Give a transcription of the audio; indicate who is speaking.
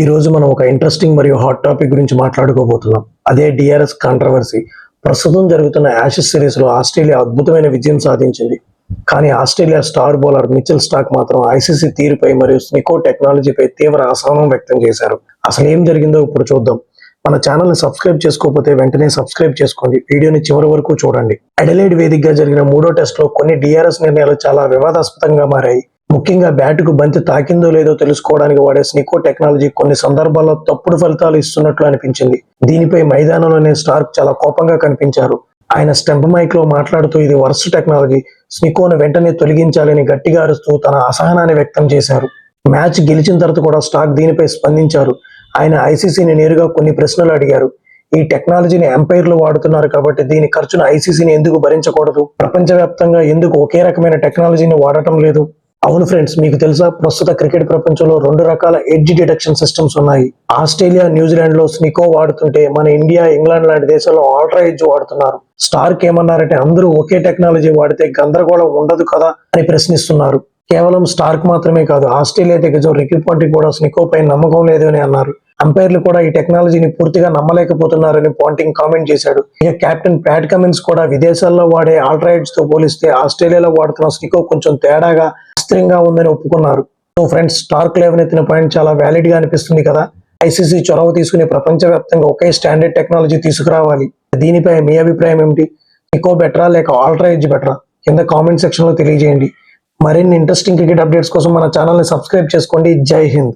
Speaker 1: ఈ రోజు మనం ఒక ఇంట్రెస్టింగ్ మరియు హాట్ టాపిక్ గురించి మాట్లాడుకోబోతున్నాం. అదే డిఆర్ఎస్ కాంట్రవర్సీ. ప్రస్తుతం జరుగుతున్న యాషెస్ సిరీస్ లో ఆస్ట్రేలియా అద్భుతమైన విజయం సాధించింది. కానీ Australia star bowler Mitchell Starc మాత్రం ఐసీసీ తీరుపై మరియు స్నికో టెక్నాలజీపై తీవ్ర అసహనం వ్యక్తం చేశారు. అసలు ఏం జరిగిందో ఇప్పుడు చూద్దాం. మన ఛానల్ని సబ్స్క్రైబ్ చేసుకోకపోతే వెంటనే సబ్స్క్రైబ్ చేసుకోండి. వీడియోని చివరి వరకు చూడండి. అడిలైడ్ వేదికగా జరిగిన మూడో టెస్ట్లో కొన్ని డిఆర్ఎస్ నిర్ణయాలు చాలా వివాదాస్పదంగా మారాయి. ముఖ్యంగా బ్యాటుకు బంతి తాకిందో లేదో తెలుసుకోవడానికి వాడే స్నికో టెక్నాలజీ కొన్ని సందర్భాల్లో తప్పుడు ఫలితాలు ఇస్తున్నట్లు అనిపించింది. దీనిపై మైదానంలోనే స్టార్క్ చాలా కోపంగా కనిపించారు. ఆయన స్టంప్ మైక్ లో మాట్లాడుతూ ఇది వర్స్ట్ టెక్నాలజీ, స్నికోను వెంటనే తొలగించాలని గట్టిగా అరుస్తూ తన అసహనాన్ని వ్యక్తం చేశారు. మ్యాచ్ గెలిచిన తర్వాత కూడా స్టార్క్ దీనిపై స్పందించారు. ఆయన ఐసీసీని నేరుగా కొన్ని ప్రశ్నలు అడిగారు. ఈ టెక్నాలజీని ఎంపైర్లు వాడుతున్నారు కాబట్టి దీని ఖర్చును ఐసీసీని ఎందుకు భరించకూడదు? ప్రపంచవ్యాప్తంగా ఎందుకు ఒకే రకమైన టెక్నాలజీని వాడటం లేదు? అవును ఫ్రెండ్స్, మీకు తెలుసా, ప్రస్తుత క్రికెట్ ప్రపంచంలో 2 రకాల ఎడ్జ్ డిటెక్షన్ సిస్టమ్స్ ఉన్నాయి. ఆస్ట్రేలియా, న్యూజిలాండ్ లో స్నికో వాడుతుంటే మన ఇండియా, ఇంగ్లాండ్ లాంటి దేశాల్లో ఆల్ట్రా ఎడ్జ్ వాడుతున్నారు. స్టార్క్ ఏమన్నారంటే అందరూ ఒకే టెక్నాలజీ వాడితే గందరగోళం ఉండదు కదా అని ప్రశ్నిస్తున్నారు. కేవలం స్టార్క్ మాత్రమే కాదు, ఆస్ట్రేలియా దిగ్గజం రికీ పాంటింగ్ కూడా స్నికో పై నమ్మకం లేదు అని అన్నారు. అంపైర్లు కూడా ఈ టెక్నాలజీని పూర్తిగా నమ్మలేకపోతున్నారని పాంటింగ్ కామెంట్ చేశాడు. ఇక కెప్టెన్ ప్యాట్ కమిన్స్ కూడా విదేశాల్లో వాడే ఆల్ట్రా ఎడ్జ్ తో పోలిస్తే ఆస్ట్రేలియాలో వాడుతున్న స్నికో కొంచెం తేడాగా అస్థిరంగా ఉందని ఒప్పుకున్నారు. సో ఫ్రెండ్స్, స్టార్క్ లేవనెత్తిన పాయింట్ చాలా వ్యాలిడ్ గా అనిపిస్తుంది కదా. ఐసీసీ చొరవ తీసుకుని ప్రపంచవ్యాప్తంగా ఒకే స్టాండర్డ్ టెక్నాలజీ తీసుకురావాలి. దీనిపై మీ అభిప్రాయం ఏమిటి? స్నికో బెటరా లేక ఆల్ట్రా ఎడ్జ్ బెటరా? కింద కామెంట్ సెక్షన్ లో తెలియజేయండి. మరిన్ని ఇంట్రెస్టింగ్ క్రికెట్ అప్డేట్స్ కోసం మన ఛానల్ని సబ్స్క్రైబ్ చేసుకోండి. జై హింద్.